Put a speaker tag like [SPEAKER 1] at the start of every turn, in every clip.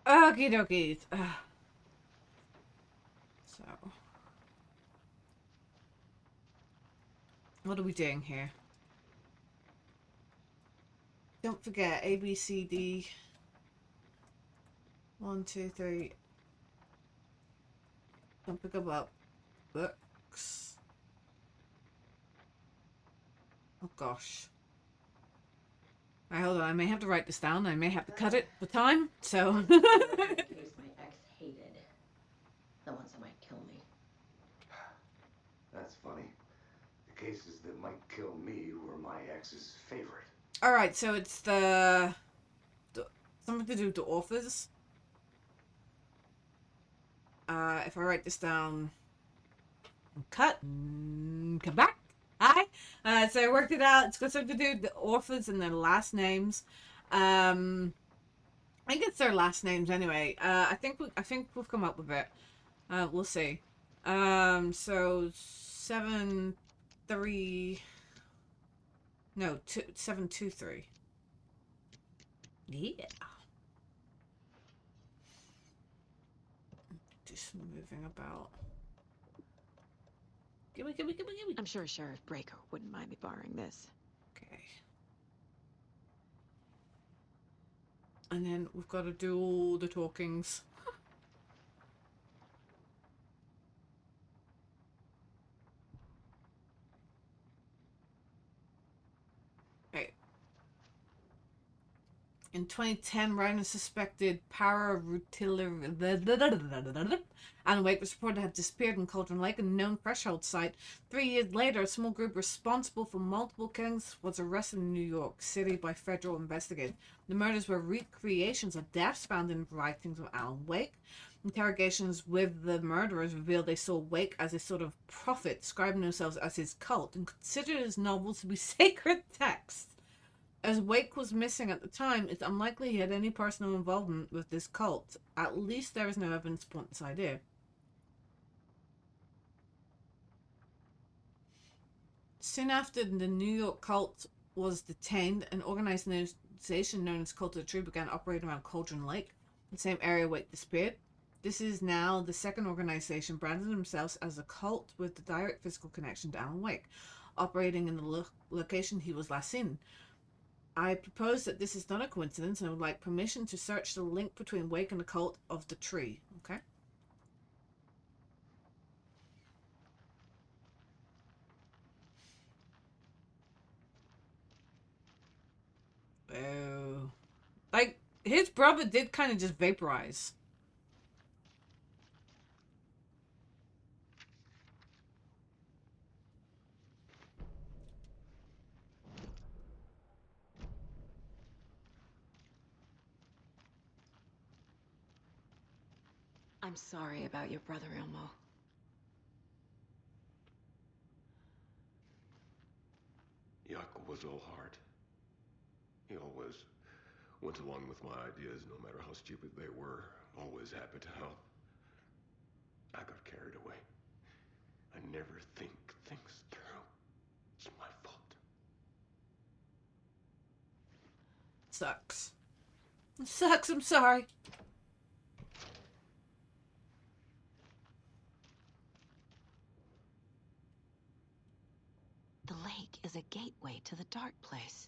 [SPEAKER 1] Okie dokie. So, what are we doing here? Don't forget A, B, C, D. 1, 2, 3. Don't pick up books. Oh gosh. Alright, hold on. I may have to write this down. I may have to cut it for time. So.
[SPEAKER 2] Case my ex hated. The ones that might kill me.
[SPEAKER 3] That's funny. The cases that might kill me were my ex's favorite.
[SPEAKER 1] Alright, so it's the something to do with the authors. If I write this down, cut, come back. Hi. So I worked it out. It's got something to do with the authors and their last names. I think it's their last names anyway. I think we've come up with it. We'll see. So 7 3. No, 7 2 3. Yeah. Just moving about. Gimme.
[SPEAKER 4] I'm sure Sheriff Breaker wouldn't mind me borrowing this.
[SPEAKER 1] Okay. And then we've got to do all the talkings. Okay. In 2010, Ryan suspected Alan Wake was reported to have disappeared in Cauldron Lake, a known threshold site. 3 years later, a small group responsible for multiple killings was arrested in New York City by federal investigators. The murders were recreations of deaths found in writings of Alan Wake. Interrogations with the murderers revealed they saw Wake as a sort of prophet, describing themselves as his cult, and considered his novels to be sacred texts. As Wake was missing at the time, it's unlikely he had any personal involvement with this cult. At least there is no evidence to support this idea. Soon after the New York cult was detained, an organization known as Cult of the Tree began operating around Cauldron Lake, the same area Wake disappeared. This is now the second organization branded themselves as a cult with the direct physical connection to Alan Wake, operating in the location he was last seen. I propose that this is not a coincidence, and I would like permission to search the link between Wake and the Cult of the Tree. Okay? Oh. Like, his brother did kind of just vaporize.
[SPEAKER 4] I'm sorry about your brother, Elmo.
[SPEAKER 3] Yaakov was all heart. He always went along with my ideas, no matter how stupid they were. Always happy to help. I got carried away. I never think things through. It's my fault.
[SPEAKER 1] Sucks. Sucks, I'm sorry.
[SPEAKER 4] The lake is a gateway to the dark place.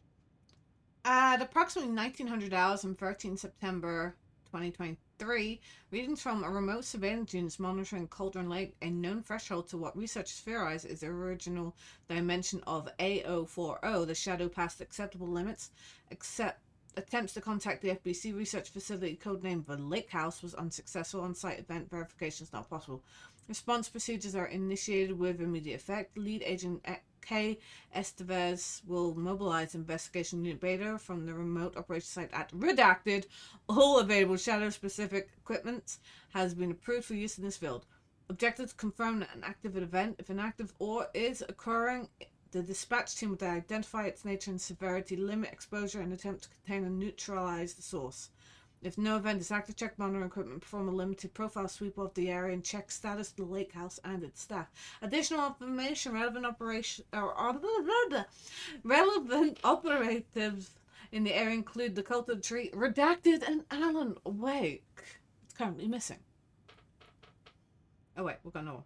[SPEAKER 1] At approximately 1900 hours on 13 September 2023, readings from a remote surveillance unit monitoring Cauldron Lake, a known threshold to what researchers theorize is the original dimension of A040, the shadow past acceptable limits, attempts to contact the FBC research facility codenamed the Lake House was unsuccessful. On-site event verification is not possible. Response procedures are initiated with immediate effect. Lead agent K. Estevez will mobilize investigation unit beta from the remote operation site at redacted. All available shadow-specific equipment has been approved for use in this field. Objectives confirm an active event. If an active or is occurring, the dispatch team will identify its nature and severity, limit exposure, and attempt to contain and neutralize the source. If no event is active, check monitoring equipment, perform a limited profile sweep of the area, and check status of the lake house and its staff. Additional information, relevant operatives in the area include the Cult of the Tree, Redacted, and Alan Wake. It's currently missing. Oh wait, we've got no.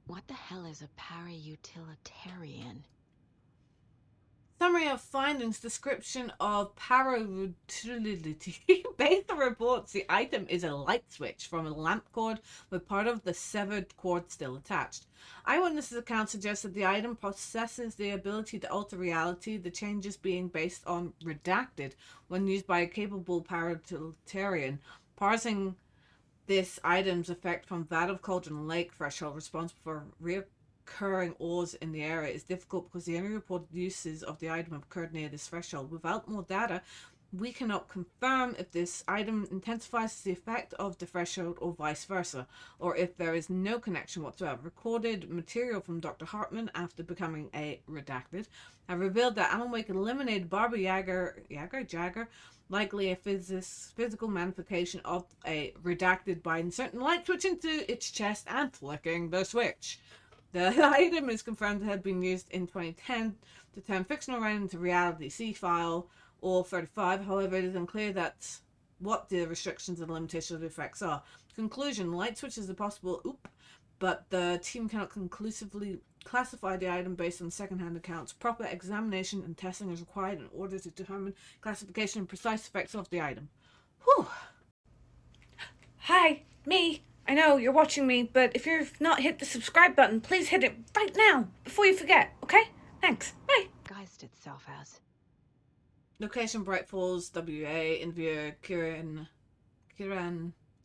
[SPEAKER 4] What the hell is a para-utilitarian?
[SPEAKER 1] Summary of findings, description of para-utility. Beta reports the item is a light switch from a lamp cord with part of the severed cord still attached. Eyewitnesses' account suggests that the item possesses the ability to alter reality, the changes being based on redacted when used by a capable para-utilitarian. Parsing this item's effect from that of Cauldron Lake threshold responsible for recurring ores in the area is difficult because the only reported uses of the item have occurred near this threshold. Without more data, we cannot confirm if this item intensifies the effect of the threshold or vice versa, or if there is no connection whatsoever. Recorded material from Dr. Hartman after becoming a redacted have revealed that Alan Wake eliminated Barbara Jagger, likely a physical manifestation of a redacted by inserting light switch into its chest and flicking the switch. The item is confirmed to have been used in 2010 to turn fictional event into reality. See file or 35. However, it is unclear what the restrictions and limitations of the effects are. Conclusion: light switches are possible, but the team cannot conclusively classify the item based on second-hand accounts. Proper examination and testing is required in order to determine classification and precise effects of the item. Whew. Hi, me. I know you're watching me, but if you've not hit the subscribe button, please hit it right now before you forget, okay? Thanks. Bye.
[SPEAKER 4] Guised itself as.
[SPEAKER 1] Location: Bright Falls, WA. Interviewer: Kiran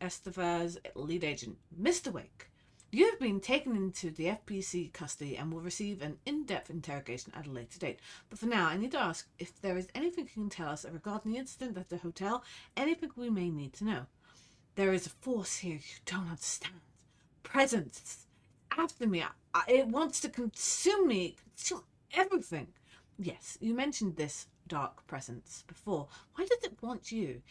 [SPEAKER 1] Estevez, lead agent. Mr. Wake, you have been taken into the FPC custody and will receive an in-depth interrogation at a later date. But for now, I need to ask if there is anything you can tell us regarding the incident at the hotel, anything we may need to know. There is a force here you don't understand. Presence. After me. It wants to consume me. Consume everything. Yes, you mentioned this dark presence before. Why does it want you?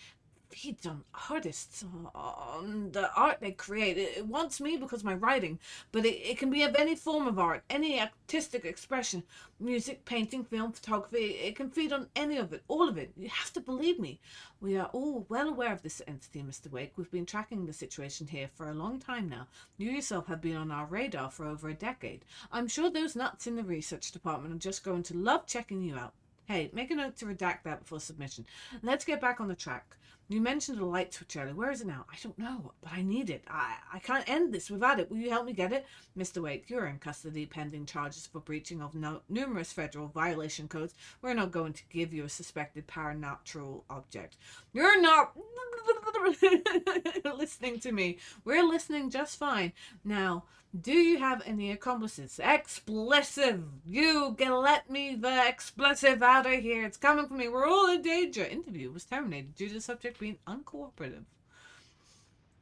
[SPEAKER 1] Feeds on artists, on the art they create. It wants me because of my writing, but it can be of any form of art, any artistic expression, music, painting, film, photography. It can feed on any of it, all of it. You have to believe me. We are all well aware of this entity, Mr. Wake. We've been tracking the situation here for a long time now. You yourself have been on our radar for over a decade. I'm sure those nuts in the research department are just going to love checking you out. Hey, make a note to redact that before submission. Let's get back on the track. You mentioned a light switch earlier. Where is it now? I don't know, but I need it. I can't end this without it. Will you help me get it? Mr. Wake, you're in custody pending charges for breaching of numerous federal violation codes. We're not going to give you a suspected paranatural object. You're not listening to me. We're listening just fine. Now, do you have any accomplices? Explosive! You can let me the explosive out of here. It's coming for me. We're all in danger. Interview was terminated due to the subject being uncooperative.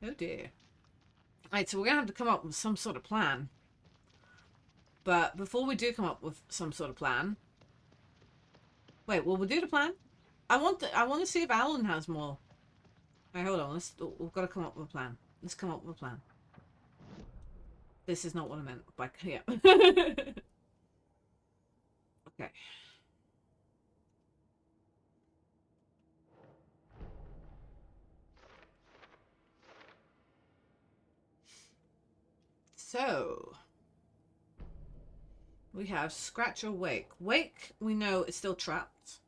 [SPEAKER 1] Oh dear. Alright, so we're going to have to come up with some sort of plan. But before we do come up with some sort of plan... Wait, will we do the plan? I want to see if Alan has more. Alright, hold on. We've got to come up with a plan. Let's come up with a plan. This is not what I meant by yeah. Okay. So we have Scratch or Wake. Wake, we know, is still trapped.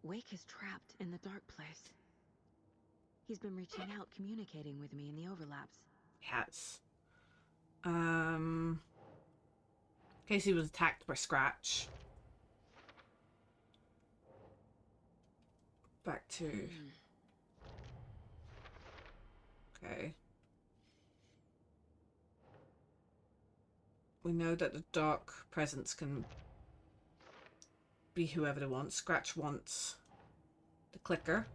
[SPEAKER 4] Wake is trapped in the dark place. He's been reaching out, communicating with me in the overlaps.
[SPEAKER 1] Has. Casey was attacked by Scratch. Back to... Okay. We know that the dark presence can be whoever they want. Scratch wants the clicker.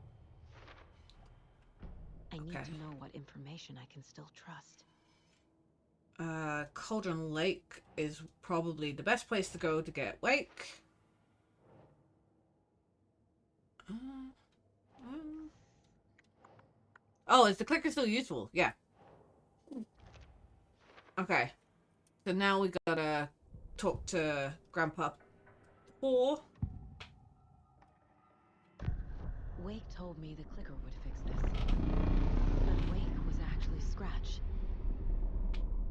[SPEAKER 4] I need to know what information I can still trust.
[SPEAKER 1] Cauldron Lake is probably the best place to go to get Wake. Oh, is the clicker still useful? Yeah. Okay. So now we gotta talk to Grandpa Paul.
[SPEAKER 4] Wake told me the clicker would fix this. But Wake was actually Scratch.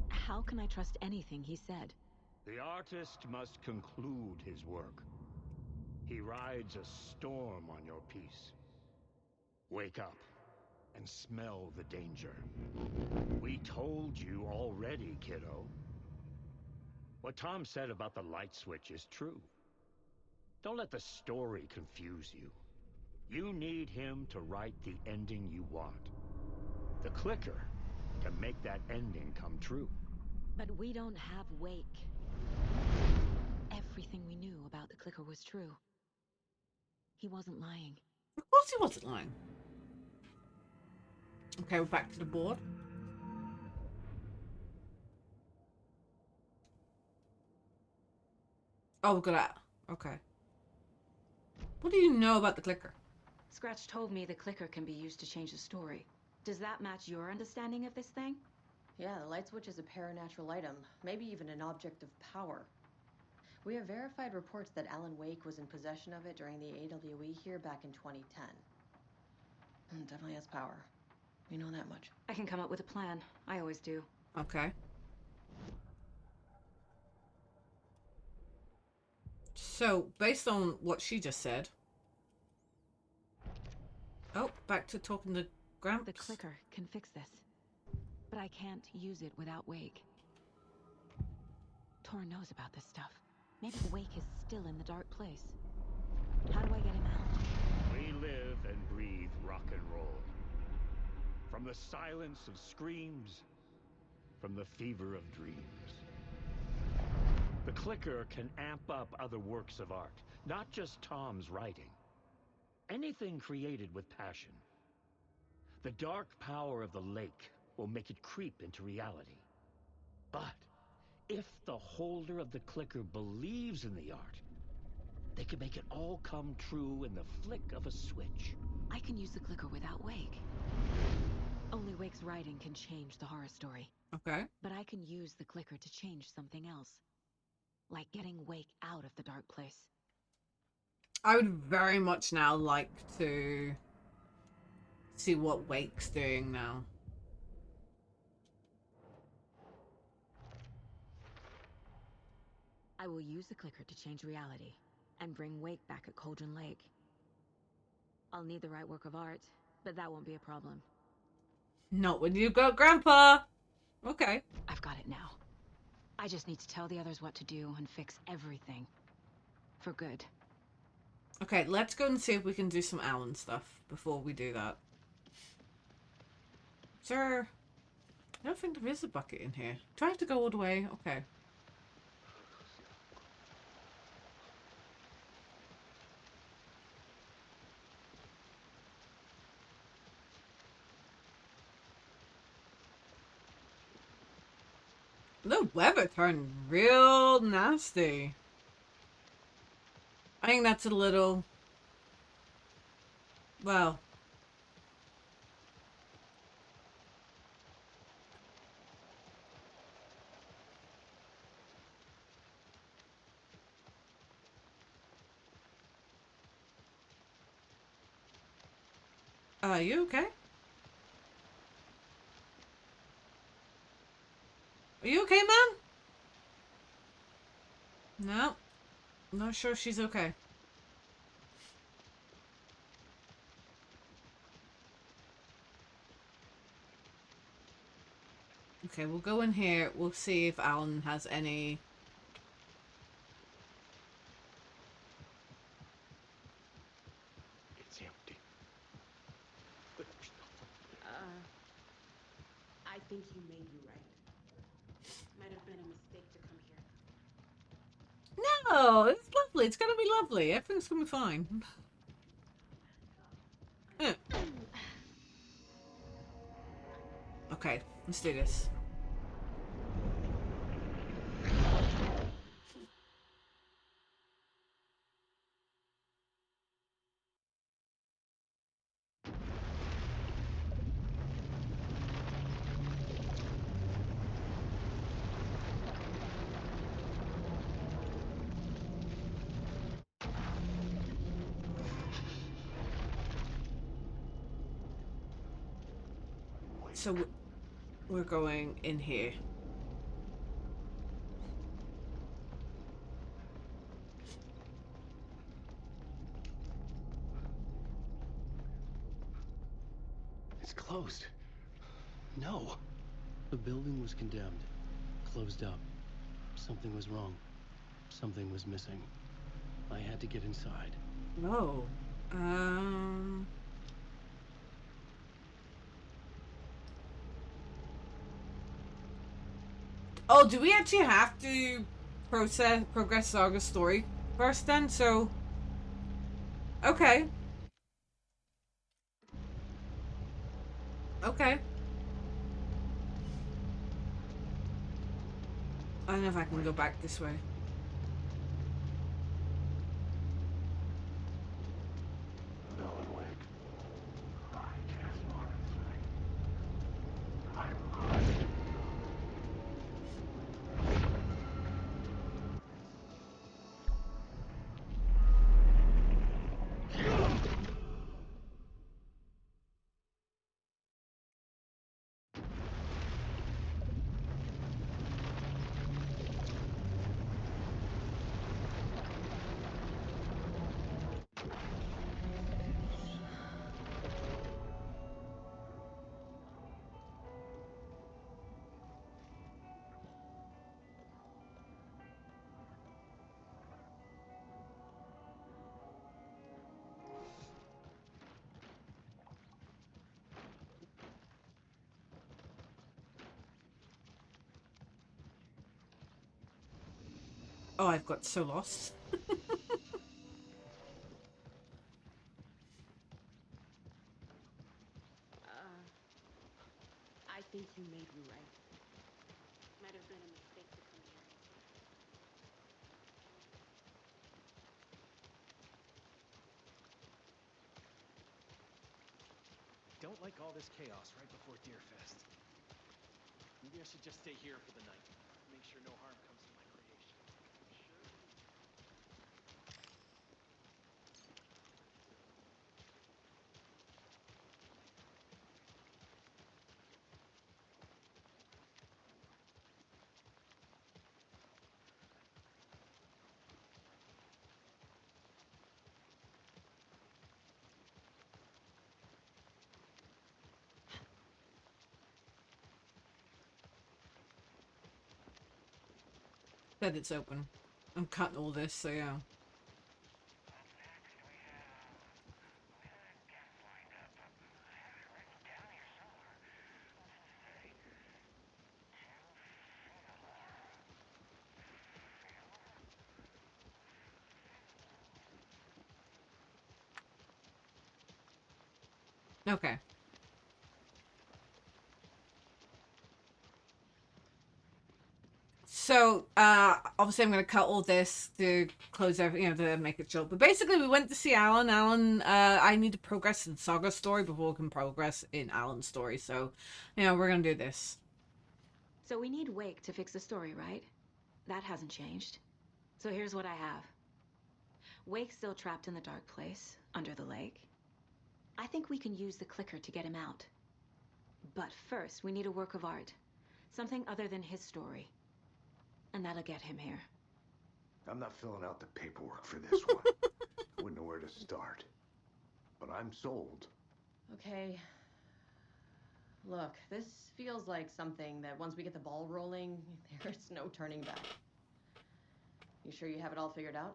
[SPEAKER 4] How can I trust anything he said?
[SPEAKER 5] The artist must conclude his work. He rides a storm on your piece. Wake up and smell the danger. We told you already, kiddo. What Tom said about the light switch is true. Don't let the story confuse you. You need him to write the ending you want. The clicker can make that ending come true.
[SPEAKER 4] But we don't have Wake. Everything we knew about the clicker was true. He wasn't lying.
[SPEAKER 1] Of course he wasn't lying. Okay, we're back to the board. Oh, we got that. Okay. What do you know about the clicker?
[SPEAKER 4] Scratch told me the clicker can be used to change the story. Does that match your understanding of this thing?
[SPEAKER 2] Yeah, the light switch is a paranatural item, maybe even an object of power. We have verified reports that Alan Wake was in possession of it during the AWE here back in 2010. Definitely has power. We know that much.
[SPEAKER 4] I can come up with a plan. I always do.
[SPEAKER 1] Okay. So, based on what she just said... Oh, back to talking to Gramps.
[SPEAKER 4] The clicker can fix this. But I can't use it without Wake. Tor knows about this stuff. Maybe Wake is still in the dark place. How do I get him out?
[SPEAKER 5] We live and breathe rock and roll. From the silence of screams, from the fever of dreams. The clicker can amp up other works of art, not just Tom's writing. Anything created with passion. The dark power of the lake will make it creep into reality. But if the holder of the clicker believes in the art, they can make it all come true in the flick of a switch.
[SPEAKER 4] I can use the clicker without Wake. Only Wake's writing can change the horror story.
[SPEAKER 1] Okay.
[SPEAKER 4] But I can use the clicker to change something else. Like getting Wake out of the dark place.
[SPEAKER 1] I would very much now like to see what Wake's doing now.
[SPEAKER 4] I will use the clicker to change reality and bring Wake back at Cauldron Lake. I'll need the right work of art, but that won't be a problem.
[SPEAKER 1] Not when you've got Grandpa! Okay.
[SPEAKER 4] I've got it now. I just need to tell the others what to do and fix everything. For good.
[SPEAKER 1] Okay, let's go and see if we can do some Alan stuff before we do that. Sir, I don't think there is a bucket in here. Do I have to go all the way? Okay. The weather turned real nasty. I think that's a little... Well... Are you okay? Are you okay, man? No. I'm not sure if she's okay. Okay, we'll go in here. We'll see if Alan has any...
[SPEAKER 3] It's empty.
[SPEAKER 6] I think you may be right. Might have been a mistake to come here.
[SPEAKER 1] No, it's lovely. It's gonna be lovely. Everything's gonna be fine. Yeah. Okay, let's do this. So we're going in here.
[SPEAKER 7] It's closed. No.
[SPEAKER 8] The building was condemned. Closed up. Something was wrong. Something was missing. I had to get inside.
[SPEAKER 1] Oh. Oh, do we actually have to progress Saga's story first then? So, okay. Okay. I don't know if I can go back this way.
[SPEAKER 3] Alan Wake.
[SPEAKER 1] Oh, I've got so lost.
[SPEAKER 6] I think you may be right. Might have been a mistake to come here.
[SPEAKER 7] Don't like all this chaos right before Deerfest. Maybe I should just stay here for the night. Make sure no harm comes to my creation.
[SPEAKER 1] Said it's open. I'm cutting all this, so yeah. Okay. So, obviously I'm going to cut all this to close everything, to make it short. But basically we went to see Alan. I need to progress in Saga's story before we can progress in Alan's story. So, we're going to do this.
[SPEAKER 4] So we need Wake to fix the story, right? That hasn't changed. So here's what I have. Wake's still trapped in the dark place, under the lake. I think we can use the clicker to get him out. But first, we need a work of art. Something other than his story. And that'll get him here.
[SPEAKER 3] I'm not filling out the paperwork for this one. I wouldn't know where to start. But I'm sold.
[SPEAKER 2] Okay. Look, this feels like something that once we get the ball rolling, there's no turning back. You sure you have it all figured out?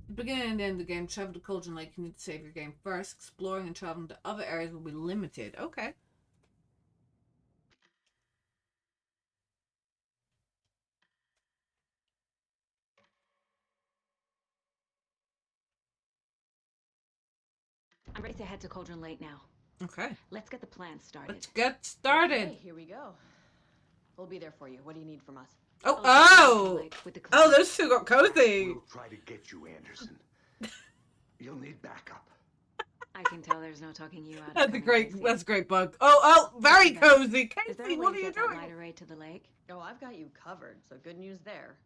[SPEAKER 1] The beginning and end of the game, travel to Cauldron Lake. You need to save your game first. Exploring and traveling to other areas will be limited. Okay.
[SPEAKER 4] I'm ready to head to Cauldron Lake now.
[SPEAKER 1] Okay.
[SPEAKER 4] Let's get the plan started.
[SPEAKER 1] Let's get started.
[SPEAKER 2] Okay, here we go. We'll be there for you. What do you need from us?
[SPEAKER 1] Oh, those two got cozy.
[SPEAKER 3] We'll try to get you, Anderson. You'll need backup.
[SPEAKER 4] I can tell there's no talking you out.
[SPEAKER 1] That's a great bug. Oh, very cozy.
[SPEAKER 4] Is there
[SPEAKER 1] Casey,
[SPEAKER 4] a way
[SPEAKER 1] what
[SPEAKER 4] to
[SPEAKER 1] are you
[SPEAKER 4] get that
[SPEAKER 1] doing?
[SPEAKER 4] light array to the lake?
[SPEAKER 2] Oh, I've got you covered, so good news there.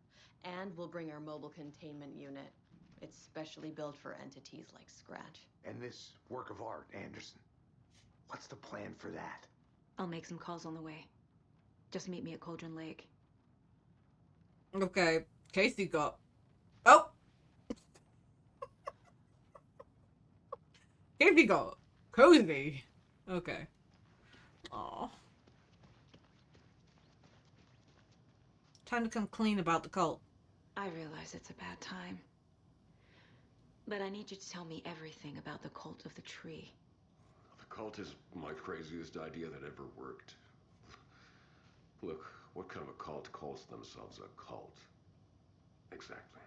[SPEAKER 2] And we'll bring our mobile containment unit. It's specially built for entities like Scratch.
[SPEAKER 3] And this work of art, Anderson.
[SPEAKER 9] What's the plan for that?
[SPEAKER 4] I'll make some calls on the way. Just meet me at Cauldron Lake.
[SPEAKER 1] Okay. Casey got... Oh! Casey got cozy. Okay. Aw. Time to come clean about the cult.
[SPEAKER 4] I realize it's a bad time. But I need you to tell me everything about the Cult of the Tree.
[SPEAKER 3] The cult is my craziest idea that ever worked. Look, what kind of a cult calls themselves a cult? Exactly.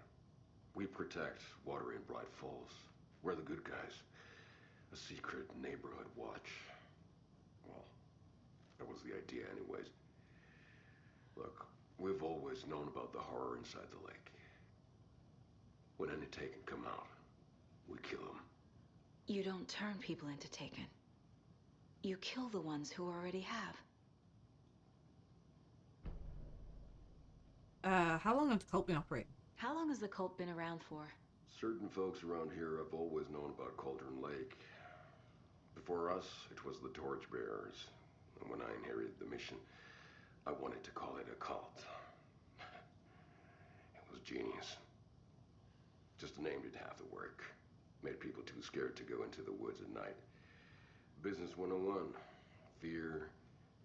[SPEAKER 3] We protect water in Bright Falls. We're the good guys. A secret neighborhood watch. Well, that was the idea anyways. Look, we've always known about the horror inside the lake. When any Taken come out, we kill them.
[SPEAKER 4] You don't turn people into Taken. You kill the ones who already have.
[SPEAKER 1] How long has the cult been operating?
[SPEAKER 4] How long has the cult been around for?
[SPEAKER 3] Certain folks around here have always known about Cauldron Lake. Before us, it was the Torchbearers. And when I inherited the mission, I wanted to call it a cult. It was genius. Just the name did half the work. Made people too scared to go into the woods at night. Business 101. Fear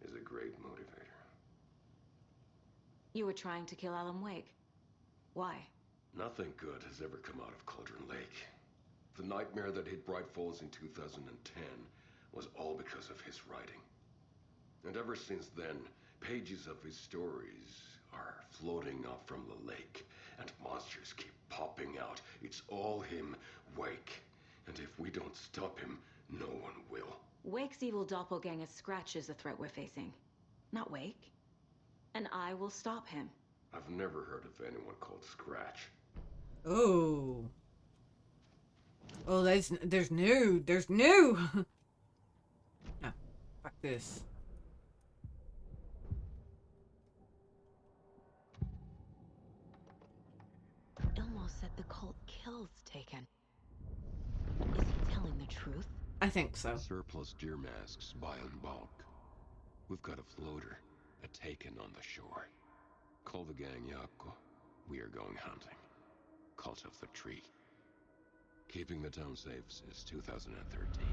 [SPEAKER 3] is a great motivator.
[SPEAKER 4] You were trying to kill Alan Wake. Why?
[SPEAKER 3] Nothing good has ever come out of Cauldron Lake. The nightmare that hit Bright Falls in 2010 was all because of his writing. And ever since then, pages of his stories are floating up from the lake, and monsters keep popping out. It's all him, Wake. And if we don't stop him, no one will.
[SPEAKER 4] Wake's evil doppelganger Scratch is the threat we're facing, not Wake. And I will stop him.
[SPEAKER 3] I've never heard of anyone called Scratch.
[SPEAKER 1] Oh. Oh, there's new. There's new. No, fuck this.
[SPEAKER 4] Ilmo said the cult kills Taken. Is he telling the truth?
[SPEAKER 1] I think so.
[SPEAKER 3] Surplus deer masks buy in bulk. We've got a floater, a Taken on the shore. Call the gang Yako. We are going hunting. Cult of the Tree. Keeping the town safe since 2013.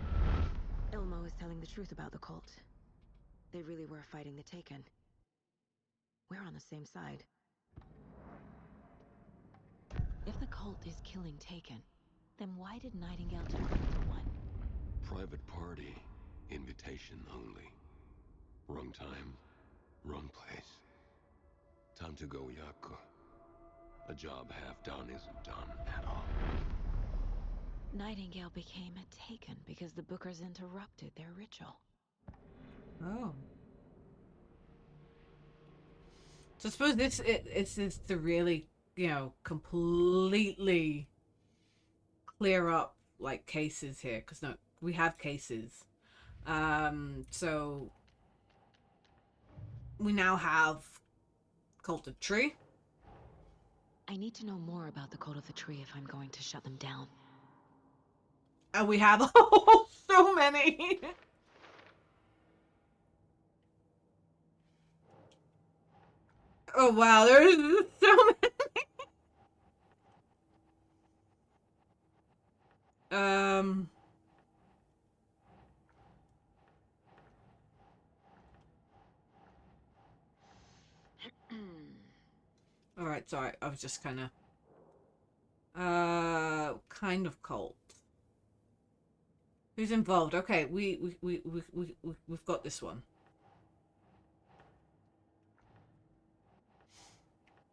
[SPEAKER 4] Ilmo is telling the truth about the cult. They really were fighting the Taken. We're on the same side. If the cult is killing Taken, then why did Nightingale turn into one?
[SPEAKER 3] Private party. Invitation only. Wrong time, wrong place. Time to go, Yako. A job half done isn't done at all.
[SPEAKER 4] Nightingale became a Taken because the Bookers interrupted their ritual.
[SPEAKER 1] Oh. So I suppose it's to really, completely clear up like cases here, because no, we have cases. So we now have Cult of Tree.
[SPEAKER 4] I need to know more about the Cult of the Tree if I'm going to shut them down.
[SPEAKER 1] And we have so many. Oh wow, there's so many. All right, sorry. I was just kind of cult. Who's involved? Okay, we've got this one.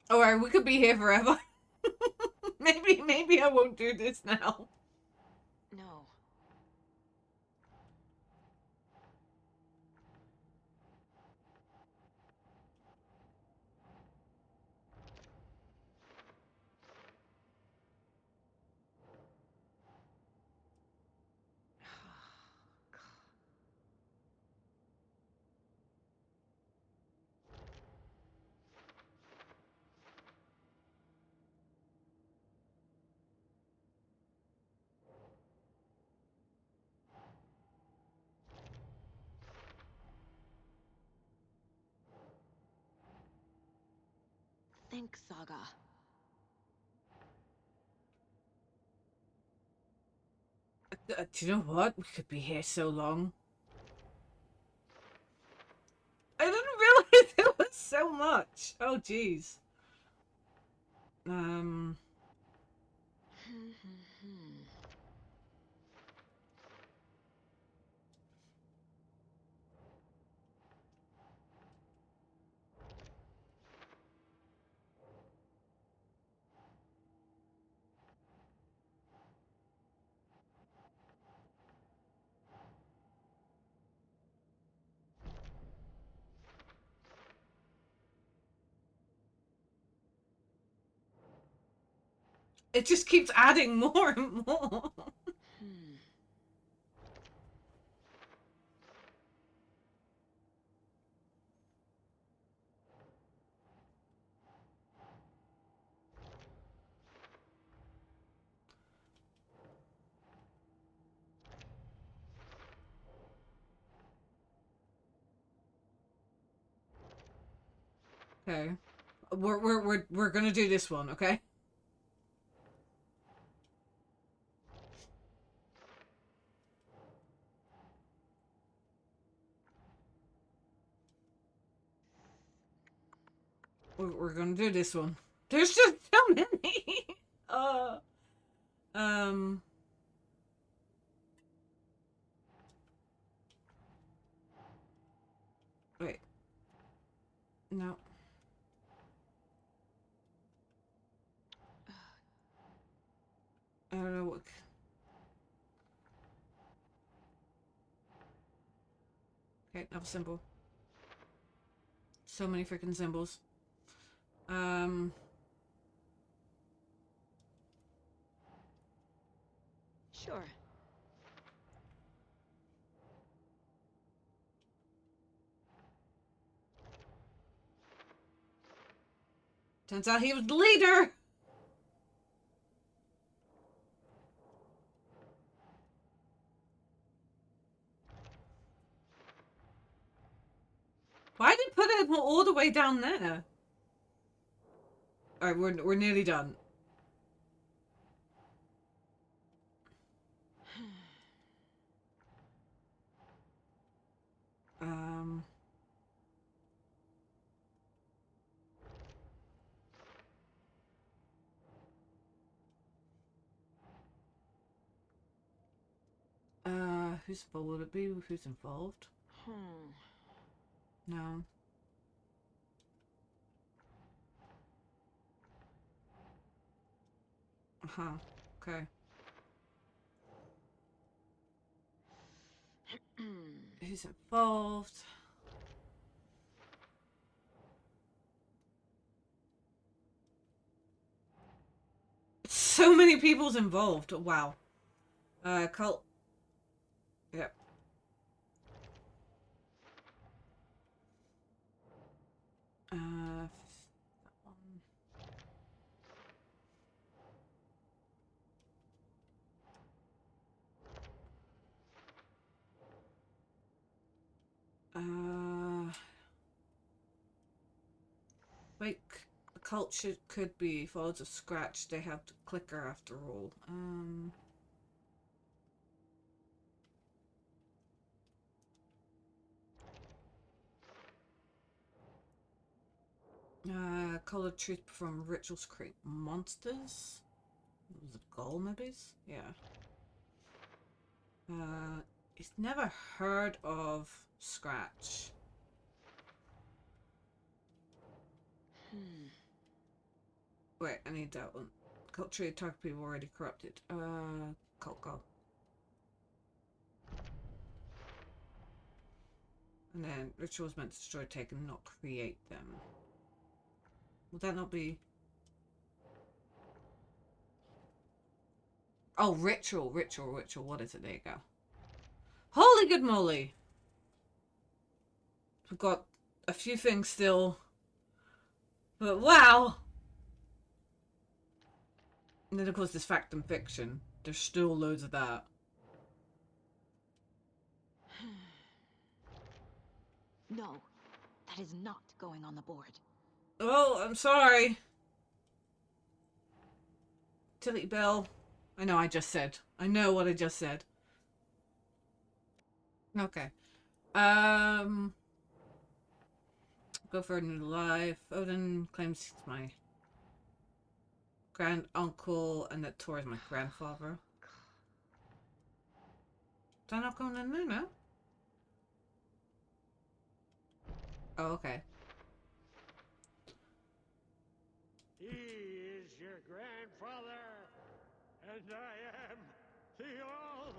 [SPEAKER 1] All right, we could be here forever. maybe I won't do this now.
[SPEAKER 4] No. Link saga.
[SPEAKER 1] Do you know what? We could be here so long. I didn't realize there was so much. Oh, jeez. It just keeps adding more and more. Okay. We're gonna do this one, okay? We're gonna do this one. There's just so many. Um. Wait. No. I don't know what. Okay, another symbol. So many freaking symbols.
[SPEAKER 4] Sure.
[SPEAKER 1] Turns out he was the leader. Why did he put it all the way down there? All right, we're nearly done. Who's involved? Would it be who's involved? No. Uh-huh. Okay. Who's involved? So many people's involved. Wow. Cult. Yep. That one. Wait, the cult could be followed a scratch. They have the clicker after all. Colored truth from rituals create monsters. Was it goal maybe? Yeah. He's never heard of Scratch. Wait, I need that one. Cult tree attack people already corrupted. Cult go. And then rituals meant to destroy, take, and not create them. Would that not be? Oh, ritual. What is it? There you go. Holy good moly! We've got a few things still. But wow! And then of course there's fact and fiction. There's still loads of that.
[SPEAKER 4] No, that is not going on the board.
[SPEAKER 1] Oh, I'm sorry. Utility bill. I know I just said. I know what I just said. Okay. Go for a new life. Odin claims he's my grand uncle and that Tor is my grandfather. Is I not going in there now? Oh, okay.
[SPEAKER 5] He is your grandfather, and I am the old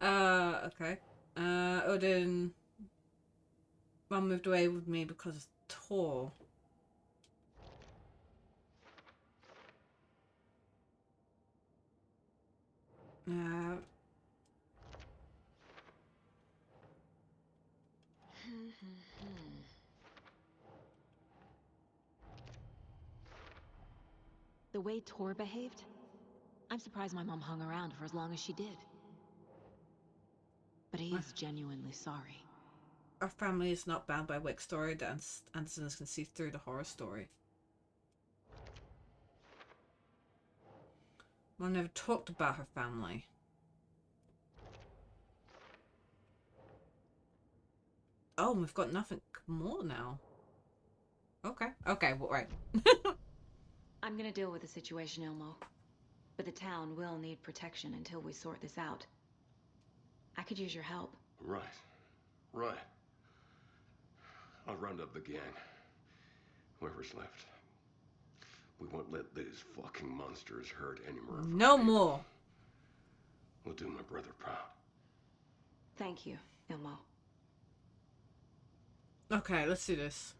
[SPEAKER 5] father.
[SPEAKER 1] Okay. Odin. Mom moved away with me because of Tor.
[SPEAKER 4] The way Tor behaved, I'm surprised my mom hung around for as long as she did. But he is genuinely sorry.
[SPEAKER 1] Our family is not bound by Wick's story. Anderson can see through the horror story. Mom never talked about her family. Oh, we've got nothing more now. Okay. Okay, well, right.
[SPEAKER 4] I'm gonna deal with the situation, Ilmo. But the town will need protection until we sort this out. I could use your help.
[SPEAKER 3] Right. Right. I'll round up the gang. Whoever's left. We won't let these fucking monsters hurt any more.
[SPEAKER 1] No more.
[SPEAKER 3] We'll do my brother proud.
[SPEAKER 4] Thank you, Ilmo.
[SPEAKER 1] Okay, let's do this.